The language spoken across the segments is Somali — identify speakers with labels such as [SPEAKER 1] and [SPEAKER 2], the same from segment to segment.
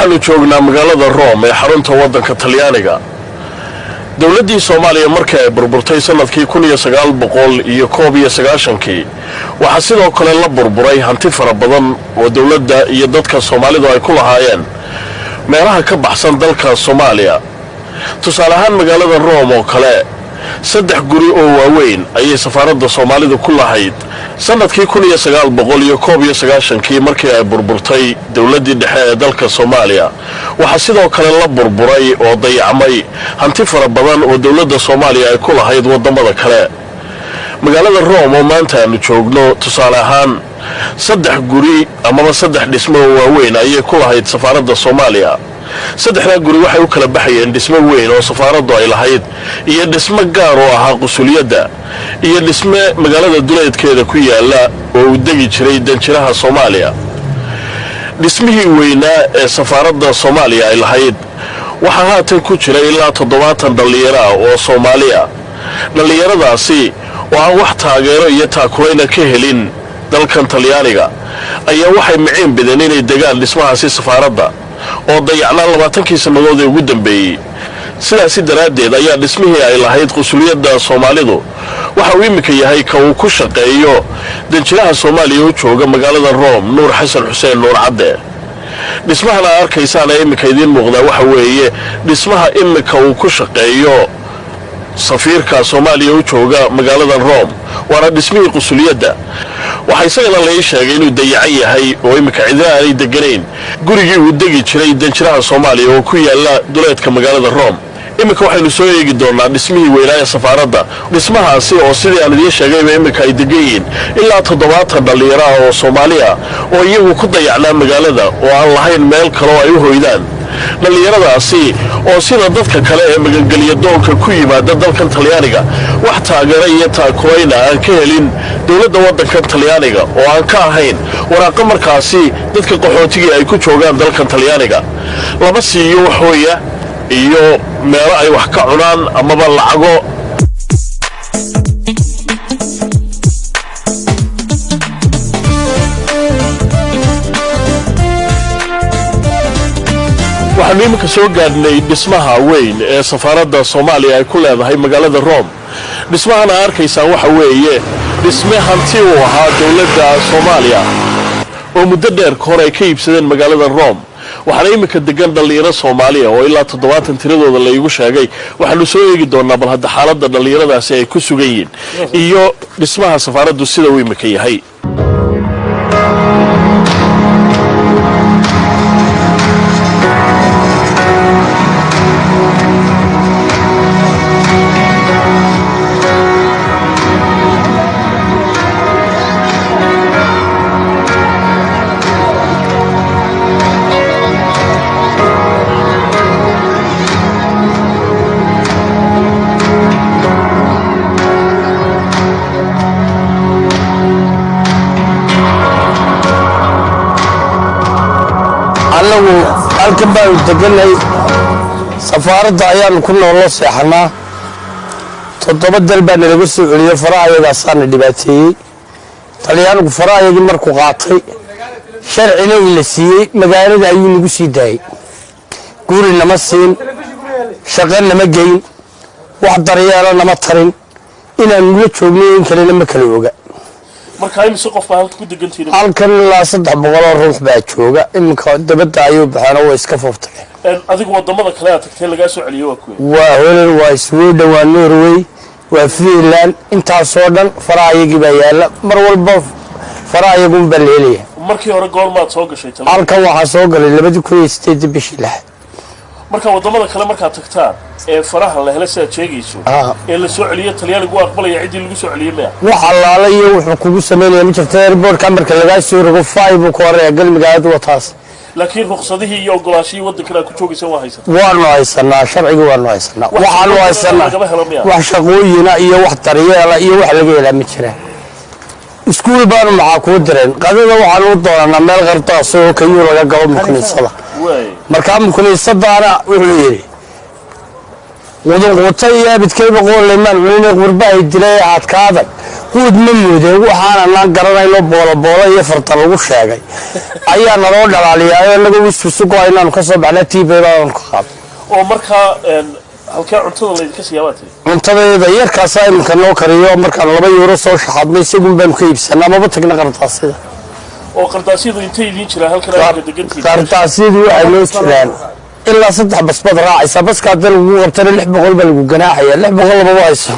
[SPEAKER 1] waxaanu joognaa magaalada Rome ee xarunta waddanka Talyaaniga. dawladdii Soomaaliya markii ay burburtay sanadkii 1991 waxa sidoo kale la burburay hanti fara badan oo dawladda iyo dadka Soomaalidu ay ku lahaayeen meelaha ka baxsan dalka Soomaaliya. tusaale ahaan magaalada Rome oo kale 3 guri oo waaweyn ayay safaaradda Soomaalidu ku lahayd sanadkii 1991 markii ay burburtay dawladdii dhexe ee dalka Soomaaliya. waxa sidoo kale la burburay oo dayacmay hanti fara badan oo dawladda Soomaaliya ay ku lahayd wadamada kale. magaalada Rome oo maanta aanu joogno tusaale ahaan 3 guri ama 3 dhismo oo waaweyn ayay ku lahayd safaaradda Soomaaliya. 3 guri waxay u kala baxayeen dhismo weyn oo safaaraddu ay lahayd iyo dhismo gaar oo ahaa qusuliyadda iyo dhismo magaalada duleedkeeda ku yaala oo u degi jiray danjiraha Soomaaliya. dhismihii weynaa ee safaaradda Soomaaliya ay lahayd waxa haatan ku jira ilaa 70 dhalinyaro oo Soomaaliya. dhalinyaradaasi oo aan wax taageero iyo taakulayna ka helin dalkan Talyaaniga ayaa waxay miciin bideen inay degaan dhismahaasi safaaradda oo dayacnaa 20 sanadood ee ugu dambeeyay. sidaas daraadeed ayaa dhismihii ay lahayd qusuliyadda Soomaalidu waxa uu imika yahay ka uu ku shaqeeyo danjiraha Soomaaliya oo jooga magaalada Rome Nuur Xasan Xuseen Nuur Cadde. dhismahan aad arkaysaan imika idin muuqda waxa weeye dhismaha imika uu ku shaqeeyo safiirka Soomaaliya oo jooga magaalada Rome waana dhismihii qusuliyadda. waxa isagana la sheegay inuu dayacan yahay oo imika cidina ay deganayn gurigii uu degi jiray danjiraha Soomaaliya oo ku yaala duleedka magaalada Rome. imika waxaynu soo eegi doonaa dhismihii weynaa ee safaaradda. dhismahaasi oo sidii aan idin sheegay imika ay degan yihiin ilaa 70 dhalinyaro oo Soomaaliya oo iyagu ku dayacnaa magaalada oo aan lahayn meel kale oo ay u hoydaan. dhalinyaradaasi oo sida dadka kale ee magangeliya doonka ku yimaada dalkan Talyaaniga wax taageero iyo taakulayna aan ka helin dawladda waddanka Talyaaniga oo aan ka ahayn waraaqo markaasi dadka qaxootiga ay ku joogaan dalkan Talyaaniga lama siiyo wax hooya iyo meelo ay wax ka cunaan amaba lacago. waxaanu imika soo gaadhnay dhismaha weyn ee safaaradda Soomaaliya ay ku leedahay magaalada Rome. dhismahan aad arkaysaan waxa weeye dhisme hanti u ahaa dawladda Soomaaliya oo muddo dheer ka hor ay ka iibsadeen magaalada Rome. waxaana imika degan dhalinyaro Soomaaliya oo ilaa 70 tiradooda la igu sheegay. waxaanu soo eegi doonaa bal hadda xaaladda dhalinyaradaasi ay ku sugan yihiin iyo dhismaha safaaraddu sida uu imika yahay. halkan baan deganay safaaradda ayaan ku nooloo seexanaa 7 dal baan laga soo celiyay faraayadaasana dhibaateeyay. Talyaanigu faraayadii markuu qaatay sharcina la siiyay magaalada ayuu nagu sii daayay. guri nama siin shaqo nama geyn wax daryeelo nama tarin inaan nula joogno in kale ma kala oga. markaa imisa qof baa halka ku degantiin
[SPEAKER 2] halkan ilaa 300 ruux baa jooga imika dabada ayuu baxana way iska fooftay.
[SPEAKER 1] adigu wadamada kale aad tagtay laga soo celiyo waa kuwa
[SPEAKER 2] waa Holland waa Sweden waa Norway waa Finland intaasoo dhan faraayigi baa yaala mar walba faraayigun baa leeyahay.
[SPEAKER 1] markii hore goormaad soo gashay
[SPEAKER 2] Talyaaniga halkan waxa soo galay 2008 bishii lahayd.
[SPEAKER 1] marka wadamada kale markaad tagtaan ee faraha la helay sida sheegayso ee la soo celiyo Talyaanigu waa aqbalaya cidii lagu soo celiyay ma
[SPEAKER 2] waxa laala iyo wuxuu kugu sameeyay ma jirto airport marka laga soo rogo 5 ku hore galmigaad wataas.
[SPEAKER 1] laakiin ruqsadihii iyo ogolaashii waddanka ku joogaysan waa haysan.
[SPEAKER 2] waanu haysanaa sharciga waanu haysanaa waxaanu haysanaa wax shaqooyina iyo wax daryeela iyo wax laga helaa ma jiraan. iskuul baanu maxaa ku direen qadada waxaan u doonaa meel qartaas oo kayu laga gabo mukniisada markaa mukniisadaana wuxuu yiri waddan qotay abidkayba qool leeman wayna qurbay dilay aad ka adag quud ma muudeen waxaananaan garanayno booloboolo iyo farta lagu sheegay ayaa naloo dhalaaliyaa inaga wiswisugo inaanu ka soo baxna tiibeedaanu ka qaado
[SPEAKER 1] oo markaa halkee cuntada laydinka siyaabaatay
[SPEAKER 2] cuntadeeda yarkaasaa iminka noo kariyo markaan 2 euro soo shaxadnay isagun baanu ka iibsanaa maba tagna qardaasida
[SPEAKER 1] oo qardaasyadu intay idiin jiraan halkan ay degantihiin
[SPEAKER 2] qardaasyadu waxay noo jiraan ilaa 3 basbad raacaysa baska hadda lagu qabtana 600 baa lagu ganaaxaya 600 laba hayso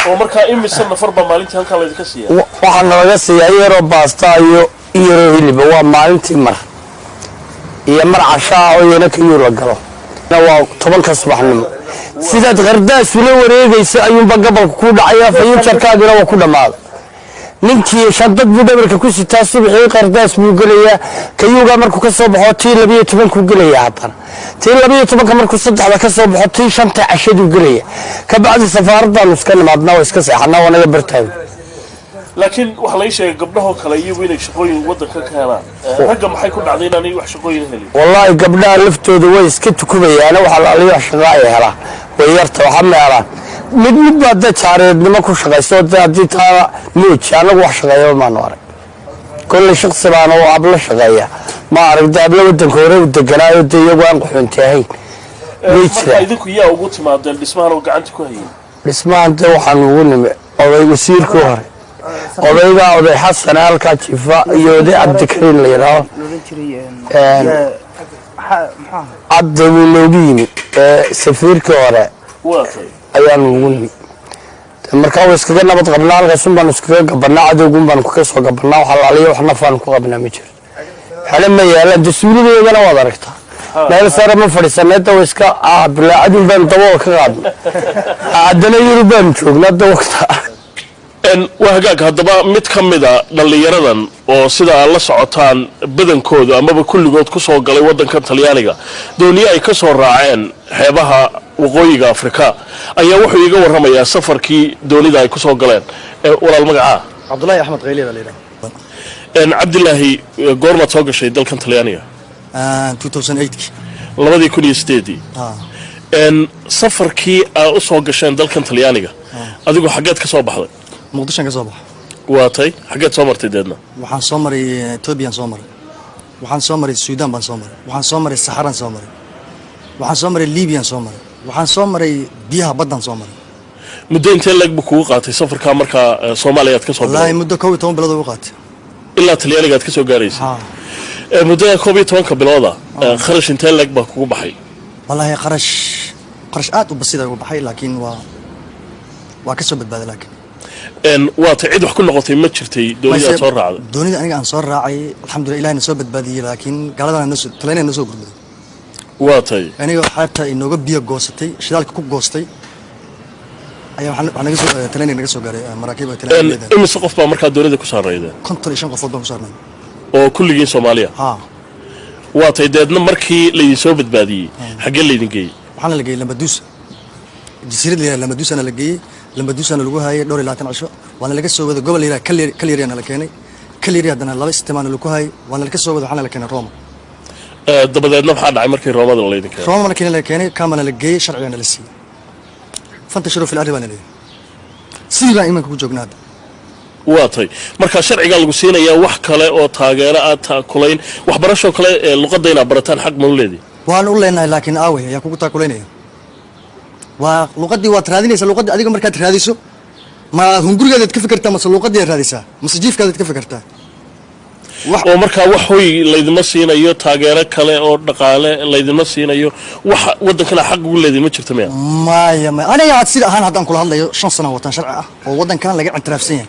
[SPEAKER 1] oo markaa imisa nafarba maalintii halkan laydinka siiyaa
[SPEAKER 2] waxaa nalaga siiyaa yaro baasta iyo hilib waa maalintii mar iyo mar cashaa oo yana ka yuro galo waa 10 subaxnimo sidaad qardaas ula wareegaysa ayuunba gobolka ku dhacaya fayuujarkaagina waa ku dhamaaday ninkii shadad buu dhabarka ku sitaa subaxii qardaas buu gelayaa kayuuga markuu ka soo baxo tii 12 ku gelayaa haddana tii 12 markuu saddexda ka soo baxo tii 5 cashadu gelaya ka bacdi safaaradan iska nimaadna waa iska seexanaa waa naga bartaan
[SPEAKER 1] laakiin waxa la sheegay gabdhaha kale iyagu inay shaqooyin wadanka ka helaan ragga maxay ku dhacday inaan wax shaqooyin helin
[SPEAKER 2] wallahi gabdhaha laftooda way iska tukubayaan waxa la aliyo shaqo ay helaan way yarta waxa meelaan mid baad jaareednimo ku shaqayso hadii taa muuji anagu wax shaqeeyo ma noore kulli shakhsi baan oo abla shaqeeya ma aragta abla wadanka hore u deganaayo iyagu aan qaxoontahay
[SPEAKER 1] marka idinku yaa ugu timaadeen dhismahan oo gacanta ku hayay
[SPEAKER 2] dhismahan waxaan ugu nimay oday wasiirka hore oday xasan halka jifa iyo oday abdikariin la yiraahdo عبد النبيني سفير كورة أيام الغني marka way iskaga nabad qabnaa halkaas baan iskaga gabanaa adoogum baan ku kasoo gabanaa waxa la aliyo waxna faan ku qabnaa ma jiro xalay ma yaala dasuulideedana wada aragtaa meel sare ma fadhiisanayda way iska bilaacadin baan dabo ka qaadnaa adana yurubaan joognaa waqta
[SPEAKER 1] waa hagaag haddaba mid ka mida dhalinyaradan oo sida la socotaan badankooda amaba kulligood ku soo galay wadanka Talyaaniga dooniya ay ka soo raaceen xeebaha waqooyiga Afrika ayaa wuxuu iga warramayaa safarkii doonida ay ku soo galeen walaal magaca
[SPEAKER 3] Abdullahi Ahmed Qayli baa leeyahay
[SPEAKER 1] Abdullahi goorma soo gashay dalkan Talyaaniga
[SPEAKER 3] 2008
[SPEAKER 1] safarkii ay u soo gasheen dalkan Talyaaniga adigu xageed ka soo baxday
[SPEAKER 3] مقدشان كصباح
[SPEAKER 1] واتي حاجات صومرتي ددنا
[SPEAKER 3] waxaan soo maray Ethiopia soo maray waxaan soo maray Suudaan baan soo maray waxaan soo maray Sahara soo maray waxaan soo maray Liibiya soo maray waxaan soo maray biyaha badan soo maray
[SPEAKER 1] muddo intee lag buu kugu qaatay safarka marka Soomaaliya ka soo baxay
[SPEAKER 3] wallahi muddo 12 bilood uu qaatay
[SPEAKER 1] ilaa Talyaaniga ka soo gaaraysay muddo 12 bilooda kharash intee lag baa kugu baxay
[SPEAKER 3] wallahi kharash aad u basiid ugu baxay laakiin waa ka soo badbaaday laakiin
[SPEAKER 1] واتعيد وح كل قطي ما شرتي دوني صار راعي
[SPEAKER 3] دوني أنا عن صار راعي الحمد لله إنه سبب بدي لكن قال أنا نسوا تلاقينا نسوا قرب
[SPEAKER 1] واتي
[SPEAKER 3] يعني حتى إنه جبيه قوستي شدال كوب قوستي أيوة إحنا نسوا تلاقينا نسوا قاري مراكب تلاقينا
[SPEAKER 1] إيه مسقف بمركز دوني ده كسر رايده
[SPEAKER 3] كنت ليشان قفض بمسارنا
[SPEAKER 1] وكل جين سوماليا واتي ده مركي اللي سبب بدي حق اللي نجي
[SPEAKER 3] وحنا اللي جاي لما دوس جسيرة لما دوس أنا اللي جاي لما دوس أنا لقوها هاي دوري لاتن عشرة وأنا لقيت سوى ذا قبل يلا كل أنا لكيني كل يري هذا أنا لابس استمان لقوها هاي وأنا لقيت سوى ذا حنا لكينا روما
[SPEAKER 1] دبنا نبحث عن مركز روما ولا يدك
[SPEAKER 3] روما أنا كنا لكيني كم أنا لقي شرعي أنا لسي فانتشروا في الأرض أنا ليه سيلا إيمانك بوجوجنا هذا
[SPEAKER 1] واتي مركز شرعي قال قصينا يا وح كلا أو تاجرة تاكلين وحبرشوا كلا اللغة دينا برتان حق مولدي
[SPEAKER 3] وأنا أقول لنا لكن آوي يا كوكو تاكلين ولغدي وترادينيس لغدي أديكم مركز تراديسو ما هنقول قاعد تكفي كرتا مس لغدي تراديسا مس جيف قاعد تكفي كرتا
[SPEAKER 1] ومركز وحوي اللي مسينا يو تاجرة كلا أو دقالة اللي مسينا يو وده كنا حق ولدي ما شفت
[SPEAKER 3] ما أنا يا تصير أهان هذا كل هذا شن سنة وطن شرعة ووضن كان لقى اعترافسين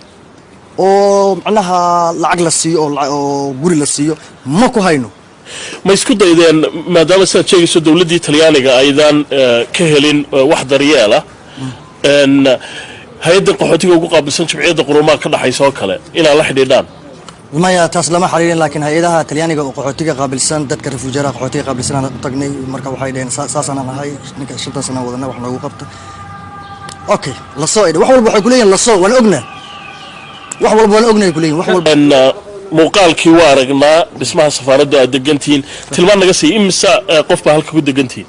[SPEAKER 3] ومعناها العقل السيء أو قول السيء ما كهينو
[SPEAKER 1] ما يسكت إذا ما دام سنتشيء دولة تليانية أيضا كهلين واحدة ريالة إن هيدا قحوتي وقوقا بسنش بعيد قروما كنا حيسوا كلا إلى لحد الآن
[SPEAKER 3] ما يتسلم حاليا لكن هيدا تليانية وقحوتي قابل سنة دتك رفوجرا قحوتي قابل سنة تقني مركب حيدين ساسنا هاي نك شتى سنة وذنا وحنا وقبت أوكي للصائد وحول بحكولين للصائد وأنا أغنى يقولين وحول
[SPEAKER 1] إن muuqaalkii waa aragnaa dhismaha safaaradda aad degantiin tilmaan naga sii imisa qof baa halka ku degantiin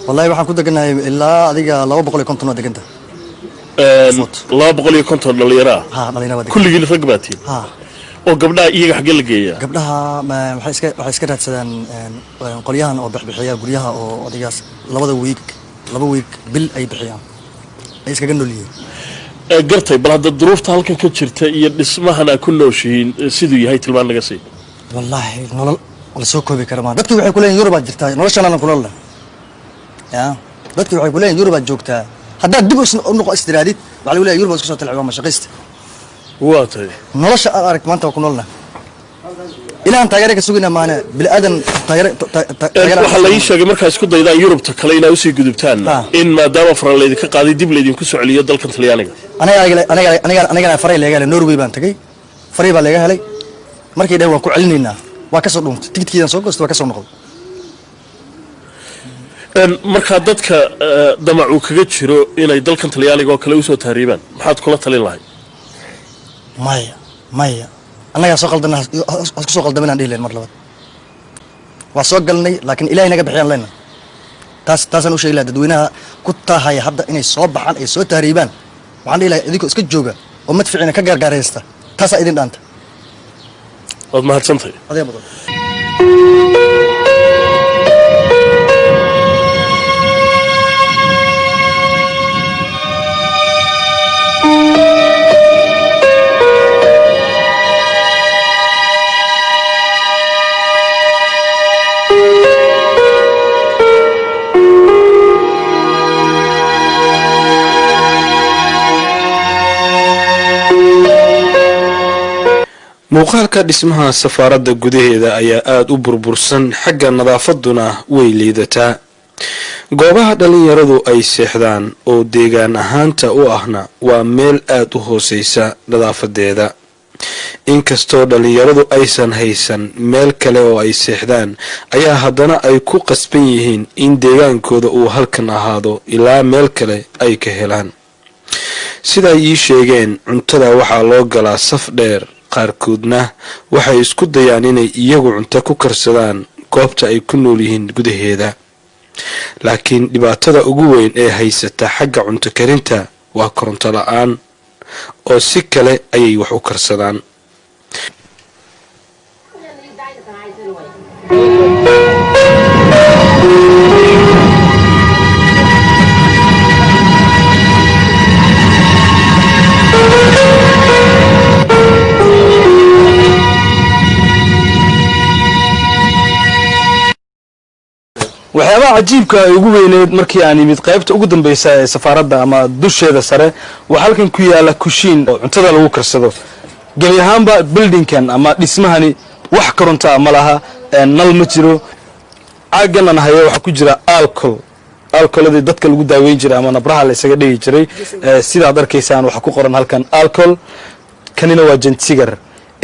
[SPEAKER 3] wallahi waxaan ku deganahay ilaa adiga 250 oo deganta
[SPEAKER 1] laba boqol iyo konton dhalinyaro
[SPEAKER 3] ha dhalinyaro
[SPEAKER 1] kulligiin rag baa tihiin
[SPEAKER 3] ha
[SPEAKER 1] oo gabdhaha iyaga xagee la geeyaa
[SPEAKER 3] gabdhaha waxay iska raadsadaan qolyahan oo bixbixiya guryaha oo odigaas laba week bil ay bixiyaan ay iskaga noolyihiin
[SPEAKER 1] gartay bal hadda duruufta halkan ka jirta iyo dhismahan ay ku nooshihiin siduu yahay tilmaan naga sii
[SPEAKER 3] wallaahi nolol la soo koobi kara ma dadku waxay ku leeyihiin Yurub jirtaa noloshana ku nool ya dadku waxay ku leeyihiin Yurub joogtaa haddaad dib u noqo istiraadid waxa lagu leeyahay Yurub isku soo talcaba ma shaqaysta
[SPEAKER 1] waa tahay
[SPEAKER 3] nolosha aad arag maanta ku noolna ilaan taageero ka sugina maana bil aadan taageero
[SPEAKER 1] waxa la ii sheegay markaa isku daydaan Yurubta kale inay u sii gudubtaan in maadaama Faranlayda ka qaaday dib leedin ku soo celiyo dalkan Talyaaniga aniga faray leeyahay Norway baan tagay faray baa leeyahay markii dheer waan ku celinaynaa waa ka soo dhuuntay tigidhkiidan soo goostay waa ka soo noqday marka dadka damacu kaga jiro inay dalkan Talyaaniga oo kale u soo taariibaan maxaad kula talin lahayd
[SPEAKER 3] maya annaga soo qaldanaa isku soo qaldamayna dhiileen mar labaad waa soo galnay laakiin ilaahay naga bixiyaan leena taasaan u sheegay dadweynaha ku taahaya hadda inay soo baxaan ay soo taariibaan waxaan dhihi lahaa idinkoo iska jooga oo madficiina ka gaargaaraysta taasaa idin dhaanta
[SPEAKER 1] waad mahadsantahay
[SPEAKER 3] adee badan
[SPEAKER 4] muuqaalka dhismaha safaaradda gudaheeda ayaa aada u burbursan xagga nadaafaduna way liidataa goobaha dhalinyaradu ay seexdaan oo deegaan ahaanta u ahna waa meel aada u hooseysa nadaafadeeda inkastoo dhalinyaradu aysan haysan meel kale oo ay seexdaan ayaa haddana ay ku qasban yihiin in deegaankooda uu halkan ahaado ilaa meel kale ay ka helaan siday ii sheegeen cuntada waxaa loo galaa saf dheer qaarkoodna waxay isku dayaan inay iyagu cunto ku karsadaan goobta ay ku nool yihiin gudaheeda laakiin dhibaatada ugu weyn ee haysata xagga cunto karinta waa koronto la-aan oo si kale ayay wax u karsadaan
[SPEAKER 2] waxyaabaha cajiibka ay ugu weyneed markii aan yimid qaybta ugu dambaysa ee safaaradda ama dusheeda sare waa halkan ku yaala kushiin oo cuntada lagu karsado gebi ahaanba buildingkan ama dhismahani wax koronto ah ma laha nal ma jiro caagan aan hayo waxaa ku jira alcoholadii dadka lagu daaweyn jiray ama nabraha la isaga dhigi jiray sidaad arkaysaan waxaa ku qoran halkan alcohol kanina waa jentigar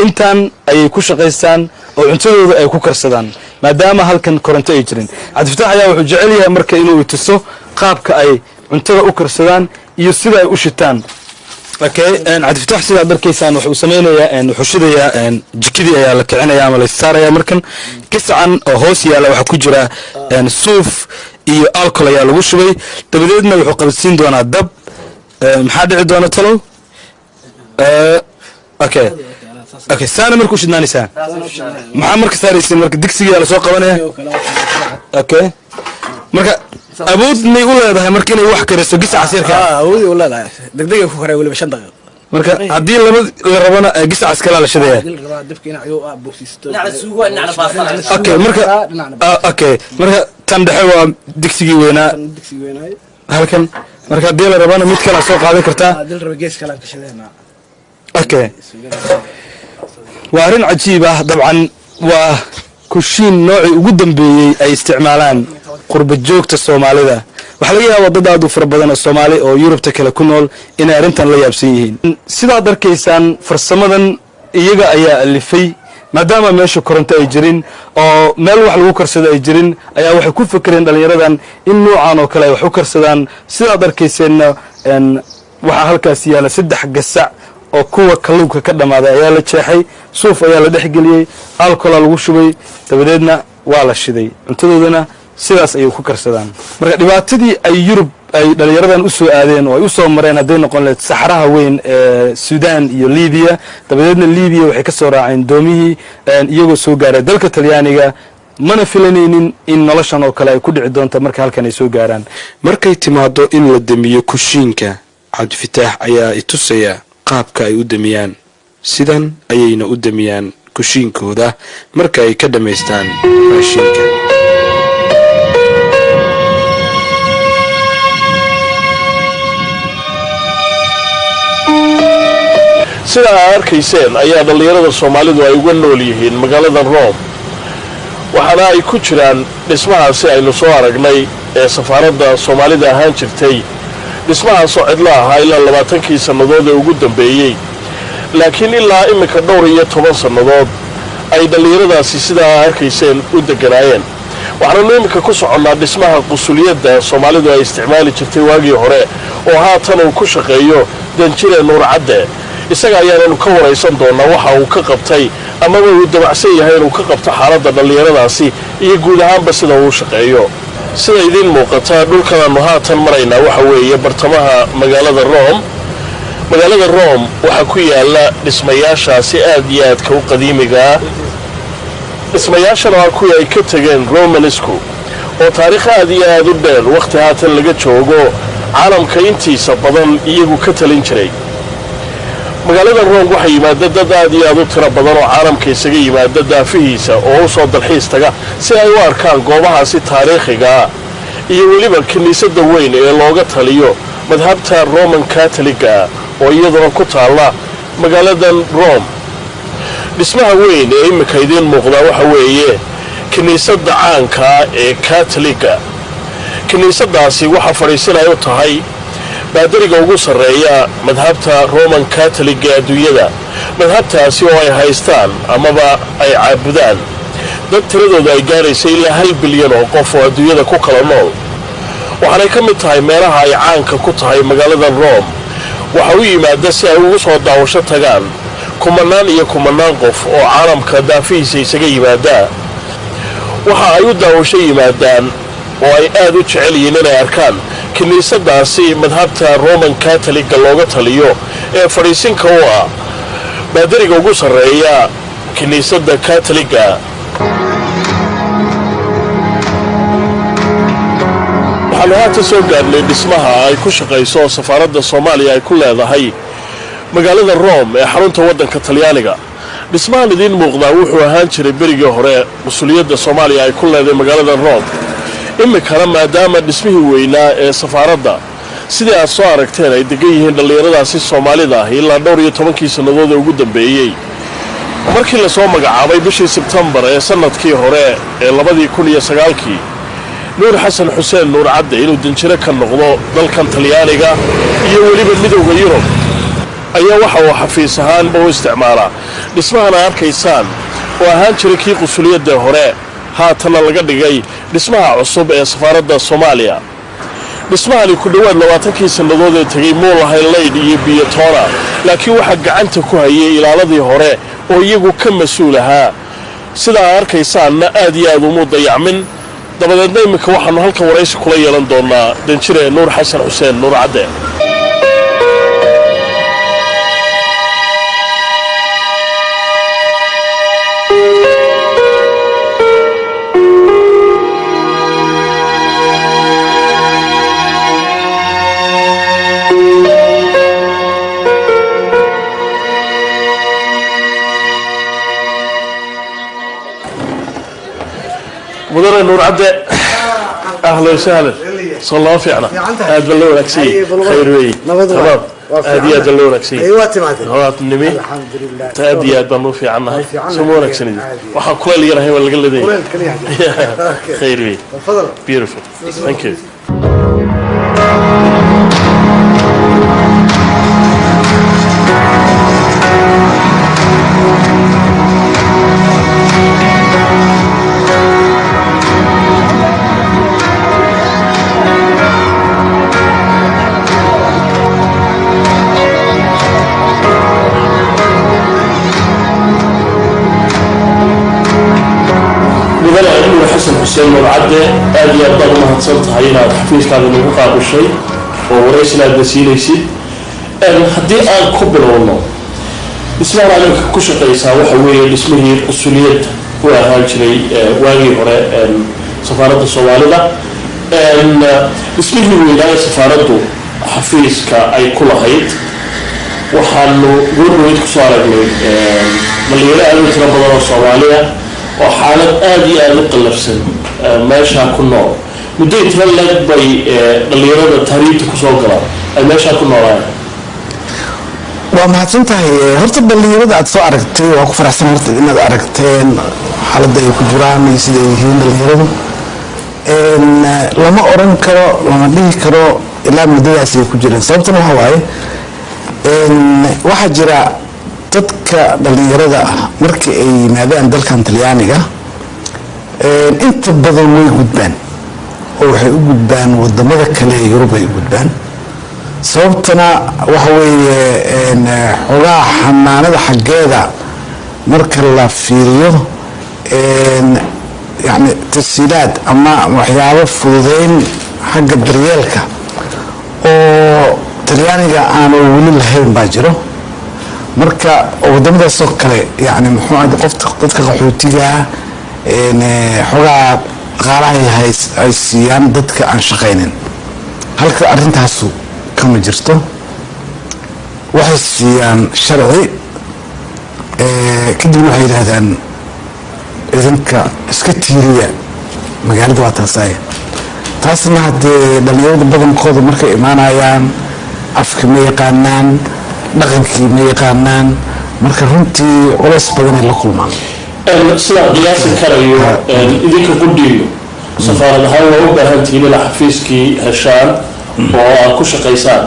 [SPEAKER 2] intaan ayay ku shaqaystaan oo cuntadooda ay ku karsadaan maadaama halkan koronto ay jirin cabdifataax ayaa wuxuu jecel yahay marka inuu tuso qaabka ay cuntada u karsadaan iyo sida ay u shitaan cabdifataax sidaad arkaysaan wuxuu samaynayaa wuxuu shidayaa jikadii ayaa la kicinaya ama la saaraya markan kisacan oo hoos yaala waxaa ku jira suuf iyo alcohol ayaa lagu shubay dabadeedna wuxuu qabadsiin doonaa dab maxaa dhici doona talow okay saana markuu shidnaanaysaa maxaa marka saaraysiin marka digsiga la soo qabanaya okay marka awood may u leedahay marka inay wax kariso gisa casiirka
[SPEAKER 5] awood u leedahay degdeg ku karay waliba 5 daqiiqo
[SPEAKER 2] marka hadii laba la rabana gisa caskala la shidaya okay marka tan dhexe waa digsigii weynaa halkan marka hadii la rabana mid kale soo qaadan kartaa
[SPEAKER 5] hadii la rabo gees kale ka shideena
[SPEAKER 2] okay وارن عجيبة طبعا وكشين نوعي وجودن بي أي استعمالان قرب الجوك الصومالي ذا وحلقيها وضد دو فربضان الصومالي أو يوروب تكلا كنول إن أرنتان لا يابسيهين سيدا در كيسان فرسمدن إيجا أيا اللي في مادام ماشو كورنتا أي جرين أو مال وح لو كرسدا أي جرين أيا وح يكون فكرين دليردان إنه عانو كلا وح كرسدان سيدا در كيسان إن وح هالكاس يالا سد حق الساعة oo kuwa kalluunka ka dhamaada ayaa la jeexay suuf ayaa la dhexgeliyay alcohol lagu shubay dabadeedna waa la shiday cuntadoodana sidaas ay ku karsadaan marka dhibaatadii ay Yurub
[SPEAKER 6] ay dhalinyaradan u soo aadeen oo ay u soo mareen hadday noqon lahayd saxaraha weyn ee Suudaan iyo Liibiya dabadeedna Liibiya waxay ka soo raaceen doomihii iyagoo soo gaaray dalka Talyaaniga mana filanaynin in noloshan oo kale ay ku dhici doonto marka halkan ay soo gaaraan
[SPEAKER 4] markay timaado in la damiyo kushiinka Cabdifitaax ayaa itusaya qaabka ay u damiyaan sidan ayayna u damiyaan kushiinkooda marka ay ka dhameystaan raashinka
[SPEAKER 1] sida aad arkayseen ayaa dhalinyarada Soomaalidu ay uga nool yihiin magaalada Rome waxaana ay ku jiraan dhismahaasi aynu soo aragnay ee safaaradda Soomaalida ahaan jirtay dhismahaas oo cidla ahaa ilaa 20 sannadood ee ugu dambeeyay laakiin ilaa imika dhowr iyo 10 sannadood ay dhalinyaradaasi sida aad arkayseen u deganaayeen waxaanu imika ku soconnaa dhismaha qusuliyadda Soomaalidu ay isticmaali jirtay waagii hore oo haatan uu ku shaqeeyo Danjire Nuur Cadde isaga ayaanu ka waraysan doonaa waxa uu ka qabtay ama uu dabacsan yahay inuu ka qabto xaaladda dhalinyaradaasi iyo guud ahaanba sida uu shaqeeyo sida idin muuqata dhulkanaanu haatan maraynaa waxa weeye bartamaha magaalada Rome waxa ku yaala dhismayaashaasi aad iyo aadka u qadiimiga ah dhismayaashana waa kuwii ay ka tageen Romanesku oo taariikh aad iyo aad u dheer waqti haatan laga joogo caalamka intiisa badan iyagu ka talin jiray magaalada Rome waxa yimaada dad aad iyo aad u tiro badan oo caalamka isaga yimaada daafihiisa oo u soo dalxiis taga si ay u arkaan goobahaasi taariikhiga iyo weliba kiniisadda weyn ee looga taliyo madhabta Roman Catholic-ga oo iyaduna ku taala magaaladan Rome dhismaha weyn ee imika idin muuqda waxa weeye kiniisadda caanka ee Catholic-ga kiniisaddaasi waxa fariisanay u tahay baadariga ugu sareeya madhabta Roman Catholic ee adduunyada madhabtaasi oo ay haystaan amaba ay caabudaan dad tiradooda ay gaarayso ilaa 1 bilyan oo qof oo adduunyada ku kala nool waxaanay ka mid tahay meelaha ay caanka ku tahay magaalada Rome waxa uu yimaada si ay ugu soo daawasho tagaan kumanaan qof oo caalamka daafihiisa isaga yimaada waxa ay u daawasho yimaadaan oo ay aad u jecel yihiin inay arkaan kiniisaddaasi madhabta Roman Catholic-ga looga taliyo ee fariisinka u ah baadariga ugu sareeya kiniisadda Catholic-ga waxaanu haatan soo gaarnay dhismaha ay ku shaqayso safaaradda Soomaaliya ay ku leedahay magaalada Rome ee xarunta waddanka Talyaaniga dhismahan idin muuqda wuxuu ahaan jiray berigii hore qusuliyadda Soomaaliya ay ku leedahay magaalada Rome imikana maadaama dhismihii weynaa ee safaaradda sidii aad soo aragteen ay degan yihiin dhalinyaradaasi Soomaalida ah ilaa dhowr iyo 10 sannadood ee ugu dambeeyay markii la soo magacaabay bishii Sebtembar ee sanadkii hore ee 2009 Nuur Xasan Xuseen Nuur Cadde inuu danjire ka noqdo dalkan Talyaaniga iyo weliba midowga Yurub ayaa waxa uu xafiis ahaan u isticmaalaa dhismahan arkaysaan oo ahaan jiray kii qusuliyadda hore haatan laga dhigay dhismaha cusub ee safaaradda Soomaaliya dhismahani ku dhawaad 20 sannadood ee tagay muu lahayn leyd iyo biyo toona laakiin waxa gacanta ku hayay ilaaladii hore oo iyagu ka mas'uul ahaa sida arkaysaan aad iyo aad u dayacmin dabadeedna imika waxaanu halkan waraysi kula yeelan doonaa danjire Nuur Xasan Xuseen Nuur Cadde مدير نور عدة أهلا وسهلا صلى الله فينا هذا اللون أكسي خير وي تمام هذه هذا اللون أكسي
[SPEAKER 7] أيوة تمام
[SPEAKER 1] هو النمي
[SPEAKER 7] الحمد لله
[SPEAKER 1] هذه هذا اللون في عنا سمون أكسي وحكوا لي رهي ولا قل لي خير وي
[SPEAKER 7] تفضل
[SPEAKER 1] beautiful thank you حسن حسين العدة aad iyo aad baad u mahadsan tahay inaad xafiiskaada nagu qaabishay oo waraysi aad basiinaysid haddii aan ku bilowno dhismaha aad ku shaqaysaa waxa weeye dhismihii qunsuliyadda u ahaan jiray waagii hore safaaradda Soomaalida dhismihii weynaa safaaraddu xafiiska ay ku lahayd waxaanu gurmud ku soo aragnay dhalinyaro aad u tiro badan oo Soomaaliya oo xaalad aad iyo aad u qalafsan meesha ku nool muddo inta leeg bay dhalinyarada taariikhda ku soo galaan ay meesha ku noolaan
[SPEAKER 7] waa mahadsan tahay horta dhalinyarada aad soo aragtay waa ku faraxsan horta inaad aragteen xaaladda ay ku jiraan iyo sida ay yihiin dhalinyaradu lama oran karo lama dhihi karo ilaa muddadaas ay ku jireen sababtuna waxa waaye waxaa jira dadka dhalinyarada ah markii ay yimaadaan dalkan talyaaniga inta badan way gudbaan oo waxay u gudbaan wadamada kale ee Yurub ay u gudbaan sababtana waxa weeye xogaa xanaanada xaggeeda marka la fiiriyo يعني تسهيلات أما وحياة فضين حق بريالك وتريانيga aanu weli lahayn baa jiro marka wadamada soo kale yani muxuu aad qofta dadka qaxootiga xogaa qaalahay ay siiyaan dadka aan shaqaynin halka arintaasu kama jirto waxay siiyaan sharci kadib waxay yiraahdaan idinka iska tiiriya magaalada waa taasay taasna hadee dhalinyarada badankooda markay imaanayaan afka ma yaqaanaan dhaqankii ma yaqaanaan marka runtii culays badan ay la kulmaan
[SPEAKER 1] sida qiyaasi karayo idinka guddiyo safaarad ahaan waa u baahan tihiin ilaa xafiiskii heshaan oo aad ku shaqaysaan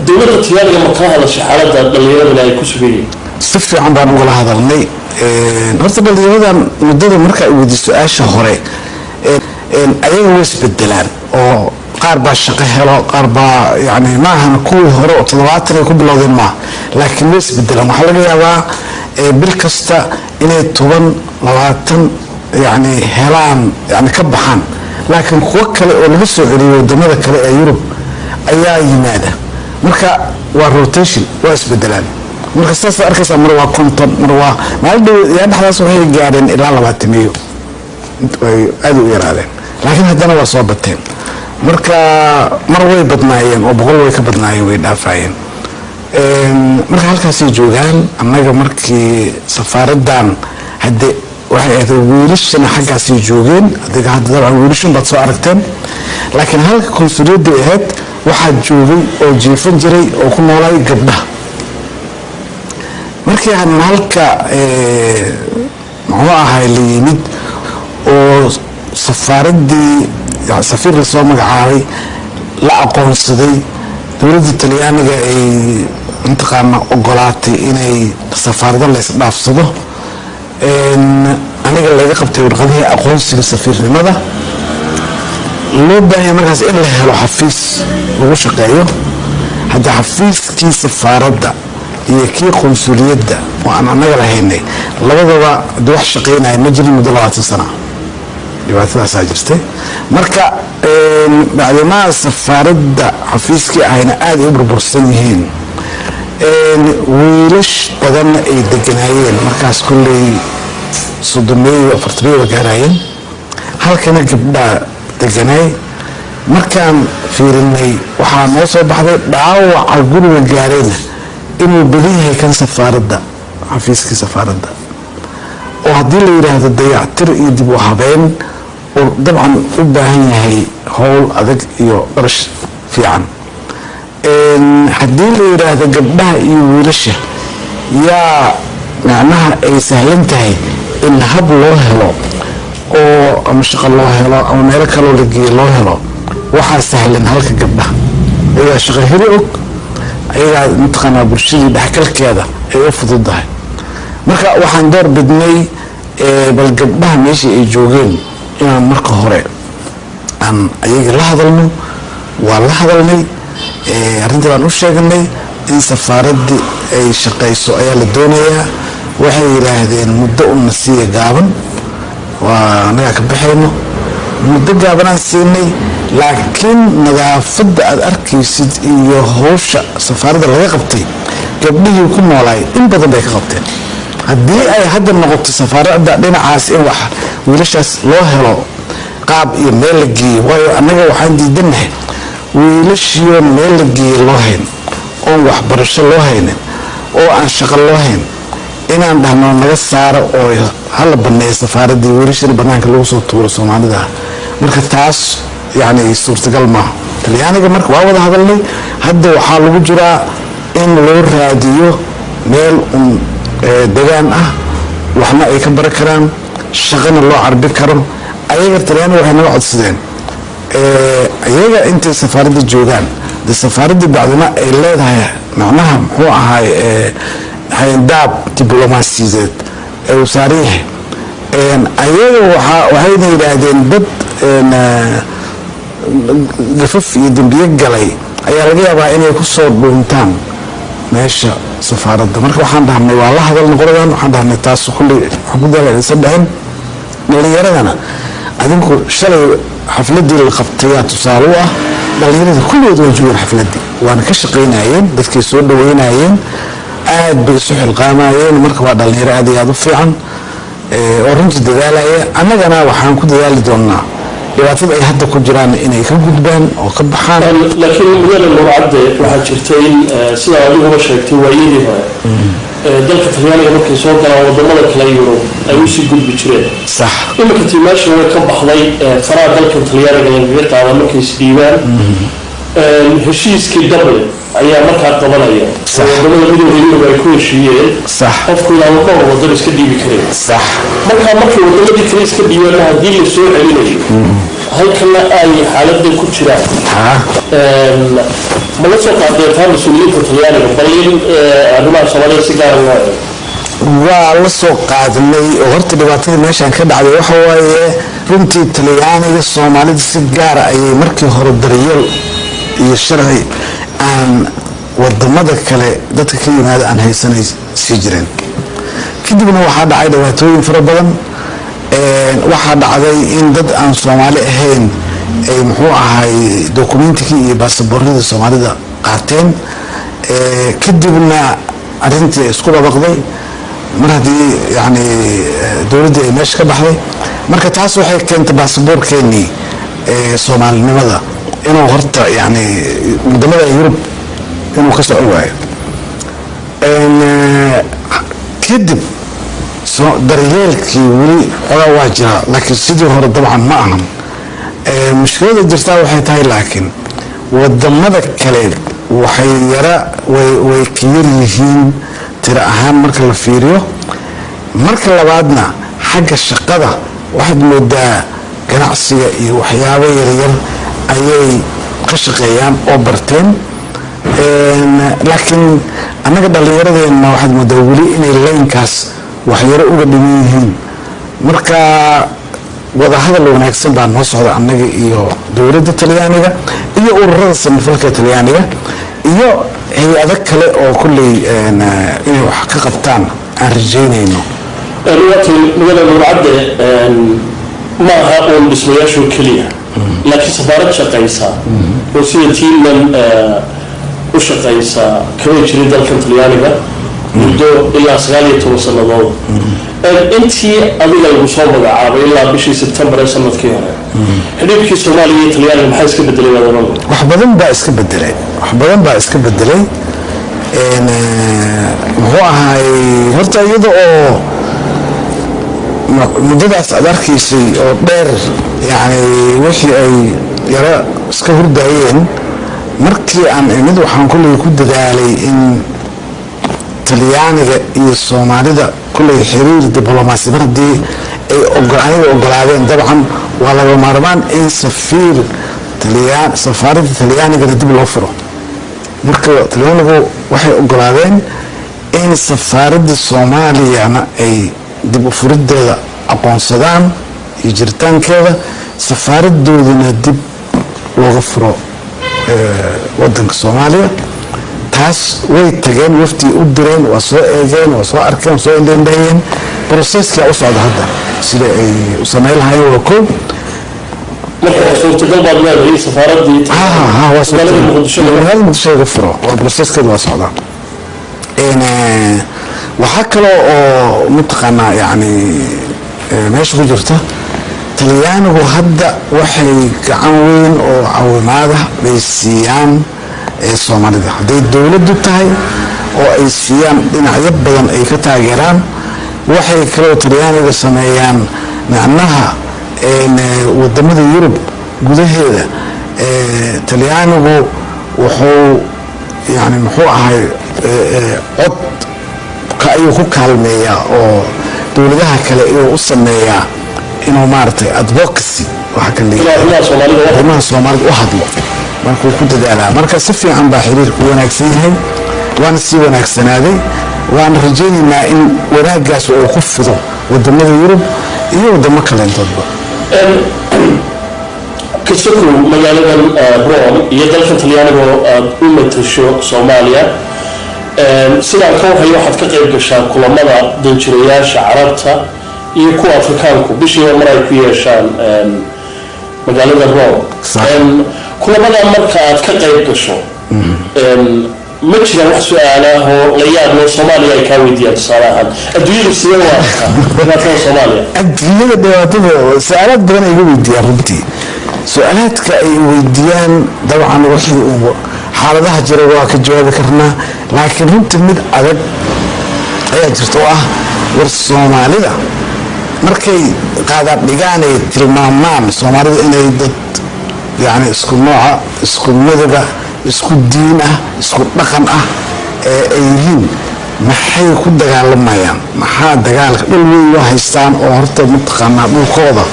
[SPEAKER 1] dowladda tiyaariga ma ka hadashay xaaladda dhalinyarada ay ku sugan yihiin
[SPEAKER 7] si fiican baan ugala hadalnay horta dhalinyaradan muddada marka ay weydiiso su-aasha hore ayaga way isbedelaan oo qaar baa shaqo helo qaar baa yani maahan kuwii hore oo 70 ay ku bilowdeen maaha laakiin way isbedelaan waxaa laga yaabaa bil kasta inay 10-20 yani helaan yani ka baxaan laakiin kuwo kale oo laga soo celiyo wadamada kale ee Yurub ayaa yimaada marka waa rotation waa isbedelaan marka saas arkaysa mar waa konton mar waa maaldow yaa dhaxdaas waxay gaareen ilaa 20 miyo way aad u yaraadeen laakiin haddana waa soo bateen marka mar way badnaayeen oo boqol way ka badnaayeen way dhaafayeen marka halkaasay joogaan annaga markii safaaradan hadde waxay ahayd wiilashana xaggaasay joogeen adiga hadda dabcan wiilashan baad soo aragteen laakiin halka konsuliyadda ahayd waxaa joogay oo jiifan jiray oo ku noolay gabdhaha markii aan halka muxuu ahay la yimid oo safaaradii safiir la soo magacaabay la aqoonsaday dowladda talyaaniga ay intaqaana ogolaatay inay safaarada la isdhaafsado aniga laga qabtay warqadihii aqoonsiga safiirnimada loo baahay markaas in la helo xafiis lagu shaqeeyo hadda xafiiskii safaaradda iyo kii qunsuliyadda oo aan anaga lahaynay labadaba wax shaqeynaya ma jirin muddo 20 sano dhibaatadaasaa jirtay marka bacdimaa safaaradda xafiiskii ahayna aad ay u burbursan yihiin wiilash badanna ay deganaayeen markaas kolley 30-40 gaarayeen halkana gabdhaa deganaay markaan fiirinay waxaa noo soo baxday dhaawaca guriga gaarayna inuu badan yahay kan safaaradda xafiiskii safaaradda oo haddii la yidhaahdo dayactir iyo dib u habeyn oo dabcan u baahan yahay howl adag iyo qarash fiican haddii la yidhaahdo gabdhaha iyo wiilasha yaa macnaha ay sahlan tahay in hab loo helo oo ama shaqo loo helo ama meelo kaloo la geeyo loo helo waxaa sahlan halka gabdhaha ayaa shaqo heli og ayagaa mataqaanaa bulshadii dhexgalkeeda ay u fududahay marka waxaan door bidnay bal gabdhaha meeshii ay joogeen inaan marka hore aan ayaga la hadalno waa la hadalnay arrintii baan u sheegnay in safaaraddii ay shaqayso ayaa la doonayaa waxay yidhaahdeen muddo una siiya gaaban waa anagaa ka baxayno muddo gaabanaan siinay laakiin nadaafadda aad arkaysid iyo howsha safaaradda laga qabtay gabdhihii ku noolaay in badan bay ka qabteen. haddii ay hadda noqoto safaaradda dhinacaas in wax wiilashaas loo helo qaab iyo meel la geeyo, waayo annaga waxaan diidanahay wiilashiyo meel la geeyo loo hayn, oon waxbarasho loo haynin, oo aan shaqo loo hayn, inaan dhahno naga saaro oo hala baneeyo safaaraddii wiilashana banaanka lagu soo tuuro Soomaalida. marka taas yani suurtagal maaha. talyaaniga marka waa wada hadalnay, hadda waxaa lagu jiraa in loo raadiyo meel degaan ah, waxna ay ka bari karaan, shaqana loo carbi karo. ayaga talyaaniga waxay naga codsadeen ayaga intay safaaradda joogaan, de safaaradda bacdina ay leedahay macnaha muxuu ahaay hayndaab diblomaasiyadeed ee uu saaran yahay. ayaga waxayna yidhaahdeen dad gafaf iyo dembiye galay ayaa laga yaabaa inay ku soo dhuuntaan meesha safaaradda. marka waxaan dhahnay waa la hadalna qoladan, waxaan dhahnay taas kulli xukuumadaysan dhahin. dhalinyaradana adinku shalay xafladii la qabtayaa tusaale u ah. dhalinyarada kulligood waa joogaan xafladii, waana ka shaqaynayeen, dadkay soo dhaweynayeen, aad bay isu xilqaamayeen. marka waa dhalinyaro aad iyo aad u fiican oo runtii dadaalaya. annagana waxaan ku dadaali doonaa dhibaatada ay hadda ku jiraan inay ka gudbaan oo ka baxaan.
[SPEAKER 1] laakiin mudane murcadde waxaa jirtay sidaa adiguba sheegtay waayadii hore dalka talyaaniga markay soo galaan wadamada kale Yurub ay u sii gudbi jireen.
[SPEAKER 7] sax
[SPEAKER 1] iminka tiimaasha way ka baxday faraha dalka talyaaniga lagaga qaada markay isdhiibaan. heshiiskii Dublin ayaa markaa qabanaya wadamada midowga Yurub ay ku heshiiyeen qofku ilaa dhowr wadan iska dhiibi kareen. markaa markii wadamadii kale iska dhiibaan haddii la soo celinayo halkana ay xaaladda ku jiraan ma la soo qaadeetaa mas-uuliyiinta talyaaniga bal in arrimaha Soomaalida si gaar ah
[SPEAKER 7] waa la soo qaadnay oo horta dhibaatada meeshaan ka dhacday waxa waaye runtii talyaaniga Soomaalida si gaar ah ayay markii hore daryeel iyo sharci aan wadamada kale dadka ka yimaada aan haysanay sii jireen. kadibna waxaa dhacay dhibaatooyin fara badan. waxaa dhacday in dad aan Soomaali ahayn ay muxuu ahay dokumentikii iyo baasaboorada Soomaalida qaateen. kadibna arrintii isku dabaqday mar haddii yani dowladda ay meesha ka baxday. marka taas waxay keentay baasaboorkeenii Soomaalinimada inuu horta yani wadamada Yurub inuu ka socon waayo. kadib daryeelkii weli xogaa waa jiraa, laakiin sidii hore dabcan ma ahan. mushkilada jirtaa waxay tahay laakiin wadamada kale waxay way ka yar yihiin tiro ahaan marka la fiiriyo. marka labaadna xagga shaqada waxaad moodaa ganacsiga iyo waxyaabo yaryar ayay ka shaqeeyaan oo barteen. laakiin annaga dhallinyaradeenna waxaad moodaa weli inay laynkaas waxyaro uga dhiman yihiin. marka wadahadal wanaagsan baa noo socda annaga iyo dowladda talyaaniga iyo ururada samafalka talyaaniga iyo hay-ado kale oo kulley inay wax ka qabtaan aan rajaynayno.
[SPEAKER 1] mudane murcadde ma aha uun dhismayaashu keliya laakiin safaarad shaqaysa oo sida tiiman u shaqaysa kama jirin dalkan talyaaniga muddo ilaa 19 sannadood. intii adiga lagu soo magacaabay ilaa bishii September ee sanadkii hore xidhiidhkii Soomaaliya iyo Talyaaniga maxay iska bedelay wadanadan?
[SPEAKER 7] wax badan baa iska bedelay. muxuu ahay horta iyada oo muddadaas aad arkaysay oo dheer yani wixii ay yara iska hurdayeen. markii aan imid waxaan kulley ku dadaalay in talyaaniga iyo Soomaalida kulley xiriir diblomaasi mar haddii ay ogolaadeen dabcan waa laga maarmaan in safaaradda talyaanigana dib loo furo. marka talyaanigu waxay ogolaadeen in safaaradda Soomaaliyana ay dib u furideeda aqoonsadaan iyo jiritaankeeda, safaaradoodana dib looga furo wadanka Soomaaliya. taas way tageen, waftii u direen, waa soo eegeen, waa soo arkeen, soo indhendhayeen. processka u socda hadda sida ay u samayn lahaayeen waa koob.
[SPEAKER 1] marka suurtagal baad leedahay safaaradii
[SPEAKER 7] magaalada muqdisho laga furo waa processkeeda waa socdaa waxaa kaloo oo mataqaanaa yani meesha ku jirta talyaanigu hadda waxay gacan weyn oo caawimaada bay siiyaan soomaalida hadday dowladdu tahay oo ay siiyaan dhinacyo badan ay ka taageeraan waxay kaloo talyaaniga sameeyaan macnaha wadamada yurub gudaheeda talyaanigu wuxuu yani muxuu ahay codka ayuu ku kaalmeeyaa oo dowladaha kale inuu u sameeyaa inuu maaragtay advocacy waxa ka leeyahay arrimaha soomaalida u hadlo markuu ku dadaalaa marka si fiican baa xiriirku wanaagsan yahay waana sii wanaagsanaaday waana rajaynaynaa in wanaaggaas uu ku fido wadamada yurub iyo wadamo kaleentoodba
[SPEAKER 1] kasakow magaaladan Rome iyo dalka talyaaniga aad u matasho Soomaaliya sidaan ka waxay waxaad ka qayb gashaa kulamada danjirayaasha carabta iyo kuwa afrikaanku bishii mar ay ku yeeshaan magaalada Rome kulamada marka aad ka qayb gasho ma jiraan wax su'aalaha oo la yaab leh Soomaaliya ay ka weydiiyaan tusaalahan adduunyada sidee waa dhibaatada Soomaaliya
[SPEAKER 7] adduunyada dhibaatada su'aalaad badan ay weydiiyaan runtii su'aalaadka ay weydiiyaan dabcan wixii uu xaaladaha jira waa ka jawaabi karnaa laakiin runtii mid adag ayaa jirta oo ah war Soomaalida markay qaadaan dhigaanay tilmaamaan Soomaalida inay dad yani isku nooca isku midaba isku diin ah isku dhaqan ah ay yihiin maxay ku dagaalamayaan maxaa dagaalka dhul weyn u haystaan oo horta mataqaanaa dhulkooda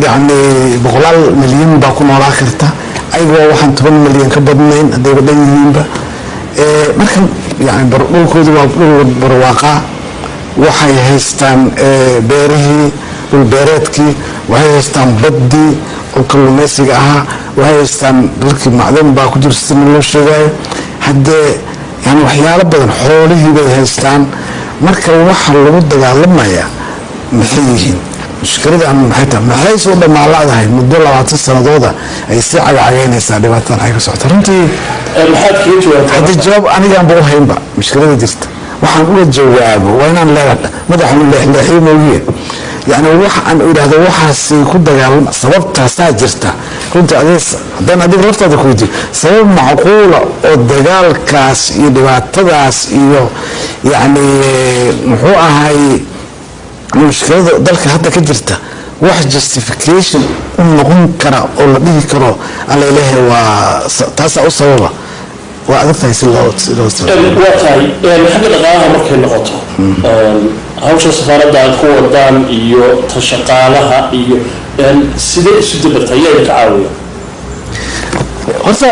[SPEAKER 7] يعني بقولال مليون باكون ولا كرتا أيوة واحد 8 مليون كبدنين هذا بدين ينبا مركب يعني برقول كده برواقع وحي هستان بيره والبيرتكي وهي هستان بدي وكل مسجها وهي هستان ركب معدن باكو جرستن الوشجاي هذا يعني وحياة بدن حوله بهستان مركب واحد اللي بده على يا محيين مشكلة عن محيطها محيث ولا مع بعضها مدة 20 سنة أي ساعة عيني ساعة باتن هاي بسعة رنتي هذا الجواب أنا جنب بوهين بقى مشكلة جست وحنقول الجواب وين أنا لا ماذا حنقول له هي موجود يعني وح أنا أقول هذا وح سيكون دجال سببتها ساجرتها كنت أدرس ده أنا أدرس رفض كودي سبب معقولة الدجال كاس يدوات تداس يعني محوها هاي المشكلة ذلك حتى كجرته واحد justification نقول كرا ولا بيجي كرا على إله وتاسع صوابه وأذكر يصير
[SPEAKER 1] واتاي حاجة لغاها مركز النقطة هوش السفارة ده القوة دان إيو تشقالها إيو سيدة برتايا يتعاوية
[SPEAKER 7] horta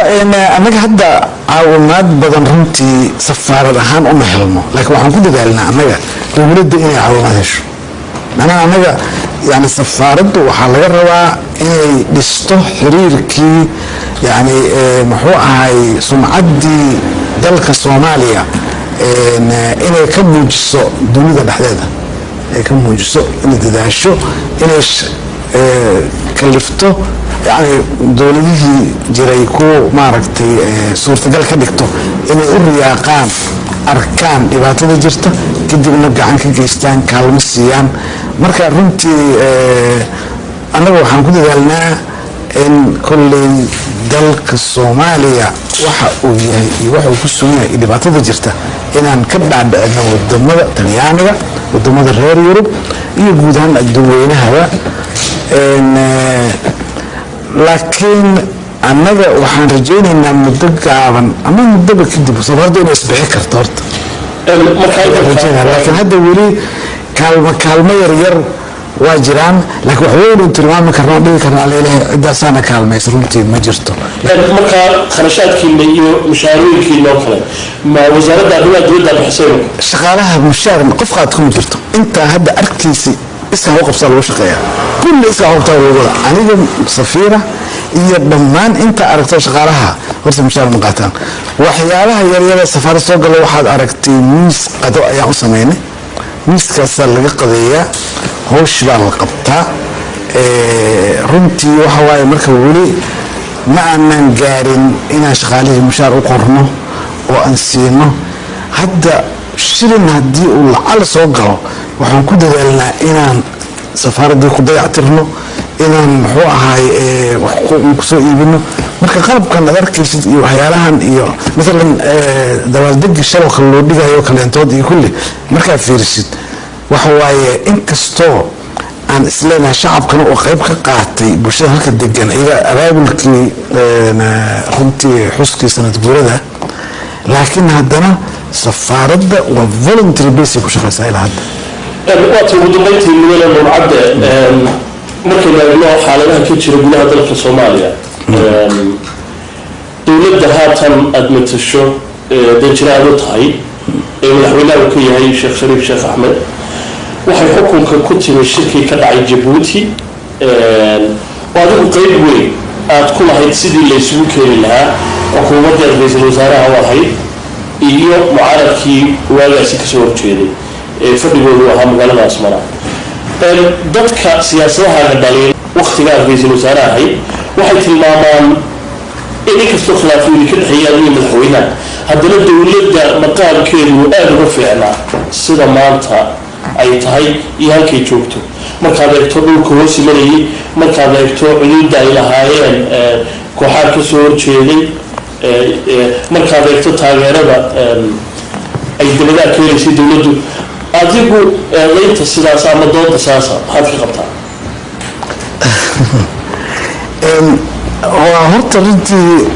[SPEAKER 7] anaga hadda caawimaad badan runtii safaarad ahaan uma helno laakiin waxaan ku dadaalnaa anaga dowladda inay caawimaad hesho macnaha anaga yani safaaraddu waxaa laga rabaa inay dhisto xiriirkii yani muxuu ahay sumcaddii dalka Soomaaliya inay ka muujiso dunida dhexdeeda ay ka muujiso inay dadaasho inay kalifto يعني دولته جريكو ماركتي صورة قال كدكتو إنه الرياقان أركان إباتة جرته كده بنرجع عنك جيستان كالمسيان مركا رنتي أنا وحن كده قالنا إن كل دلك الصومالية وحو كسونا إباتة جرته إن نكبر عند أنه الدمر تليانية والدمر الرير يوروب يجودان الدوين هوا إن لكن أنا وحن رجعنا مدة عابن أما مدة بكده بس برضه نسبح كرتورت لكن هذا ولي كلمة يرجر واجران لكن حوالي أنت ما مكرنا بيه كنا عليه عدة سنة كلمة يسرونتي ما جرته
[SPEAKER 1] مركا خرشات كيلو مشاريع كيلو كله ما وزارة الدولة دولة بحسابه
[SPEAKER 7] شغالها مشاريع قفقة تكون جرته أنت هذا أركيسي اسمه وقف صار وشقيا كل اسمه وقف صار وشقيا أنا سفيرة هي ضمان أنت أركت شغالها ورث مشاريع مقاطعة وحيالها يريد السفارة سوق لو واحد أركتي ميس قدو أيام سمينة ميس كسر لقى قضية هو شباب القبطة runtii waxa waaye marka weli ma aanan gaarin inaan shaqaalihii mushaar u qorno oo aan siino. hadda shilin haddii uu lacal soo galo waxaan ku dadaalnaa inaan safaaraddii ku dayactirno, inaan muxuu ahaay wax kusoo iibino. marka qalabkan ad arkaysid iyo waxyaalahan iyo maalan dabaaldegii shaloo kale loo dhigayo kaleentood iyo kulli markaa fiirisid waxa waaye inkastoo aan isleenahay shacabkana oo qayb ka qaatay bulshada halka degan iyaga abaabulkii runtii xuskii sanad guurada, laakiin haddana safaaradda waa voluntary basic ku shaqaysaa ilaa hadda.
[SPEAKER 1] waata ugu dambeyntii mudane murcadde markaynu eegno xaaladaha ka jira gudaha dalka Soomaaliya, dowladda haatan aad matasho danjiraad u tahay ee madaxweynaha ka yahay Sheekh Shariif Sheekh Axmed, waxay xukunka ku timi shirkii ka dhacay Djibouti oo adigu qayb weyn aad ku lahayd sidii la isugu keeni lahaa xukuumadda ra'iisul wasaaraha u ahayd iyo mucaaradkii waagaasi ka soo horjeeday ee fadhigoodu ahaa magaalada Asmara. dadka siyaasadaha dhaliil waqtiga ra'iisul wasaaraha ahayd waxay tilmaamaan in inkastoo khilaafooyin ka dhexeeyaan iyo madaxweynaha, haddana dowladda maqaamkeedu aad uga fiicnaa sida maanta ay tahay iyo halkay joogto. markaad eegto dhulka hoos imanayay, markaad eegto cuduudda ay lahaayeen kooxaha ka soo horjeeday, markaad eegto taageerada ay dowladaha ka helaysay dowladdu, adigu eedaynta sidaas ama dooda saasa maxaad ka qabtaa?
[SPEAKER 7] waa horta runtii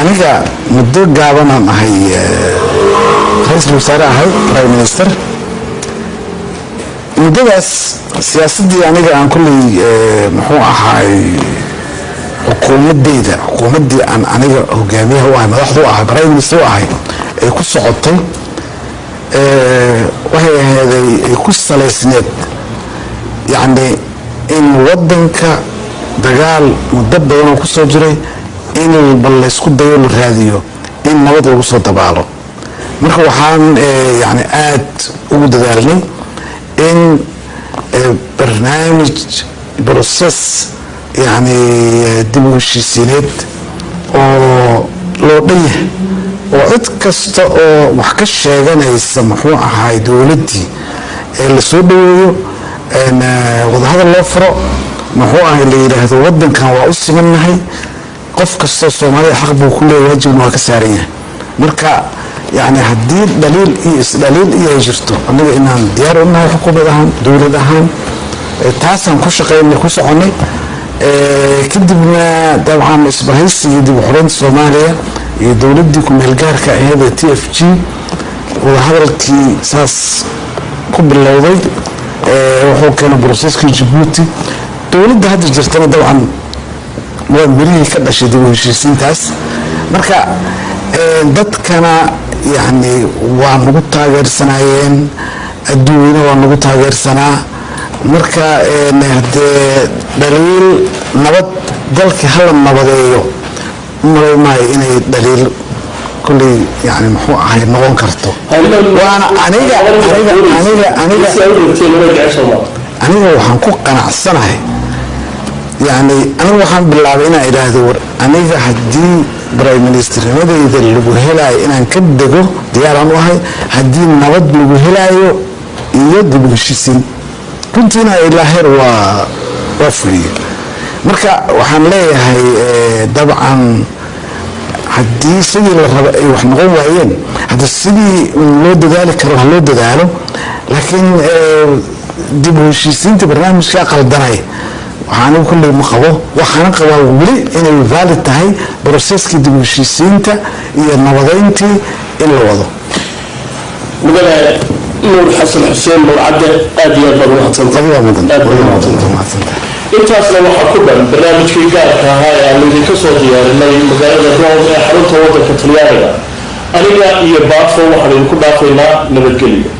[SPEAKER 7] aniga muddo gaabanaan ahay ra-iisul wasaare ahay prime minister. muddadaas siyaasaddii aniga aan kulley muxuu ahaay xukuumaddii aan aniga hogaamiyaha u ahay, madaxdu ahay, prime minister u ahay ay ku socotay waxay aheeday ay ku salaysneed yacni in waddanka dagaal muddo badan oo ku soo jiray in bal laysku dayo la raadiyo in nabad lagu soo dabaalo. marka waxaan yani aad ugu dadaalnay in barnaamij process yani dib u heshiisiineed oo loo dhan yahay oo cid kasta oo wax ka sheeganaysa muxuu ahaay dowladdii la soo dhaweeyo, wadahadal loo furo, muxuu ahay la yidhaahdo waddankan waa u simannahay, qof kastoo Soomaaliya xaq buu ku leeyahay, waajibna waa ka saaran yahay. marka yani haddii dhaliil iyo isdhaliil iyo ay jirto aniga inaan diyaar u nahay xukuumad ahaan, dowlad ahaan, taasaan ku shaqaynay, ku soconay. kadibna dabcan isbahaysigii dib u xuraynta Soomaaliya iyo dowladdii ku meelgaarka ahayd ee TFG wadahadalkii saas ku bilowday, wuxuu keenay broseskii Djibouti. dowladda hadda jirtana dabcan waa mirihii ka dhashay dib u heshiisiintaas. marka dadkana yani waa nagu taageersanaayeen, adduunyana waa nagu taageersanaa. marka hadee dhaliil nabad dalkii hala nabadeeyo malay maayo inay dhaliil kulley yani muxuu ahay noqon karto. waana aniga waxaan ku qanacsanahay yani aniga waxaan bilaabay inaan idhaahdo war aniga haddii prime ministernimadayda lagu helaayo inaan ka dego diyaaraan u ahay, haddii nabad lagu helaayo iyo dib u heshiisiin runtiina ilaa heer waa fuliye. marka waxaan leeyahay dabcan haddii sidii la raba ay wax noqon waayeen, hadda sidii loo dadaali karo ha loo dadaalo, laakiin dib u heshiisiinta barnaamijkaa qaldanay waxaanigu kulley ma qabo. waxaana qabaa weli inay valid tahay broseskii dib u heshiisiinta iyo nabadeyntii in la wado.
[SPEAKER 1] mudane nuur xasan xuseen murcadde aad iyo aad baad umahadsantahay. intaasna waxaa ku dhan barnaamijkii gaarka ahaa ee aan idinka soo diyaarinay magaalada Rome ee xarunta waddanka Talyaaniga. aniga iyo baafo waxaan idinku dhaafaynaa nabadgelyo.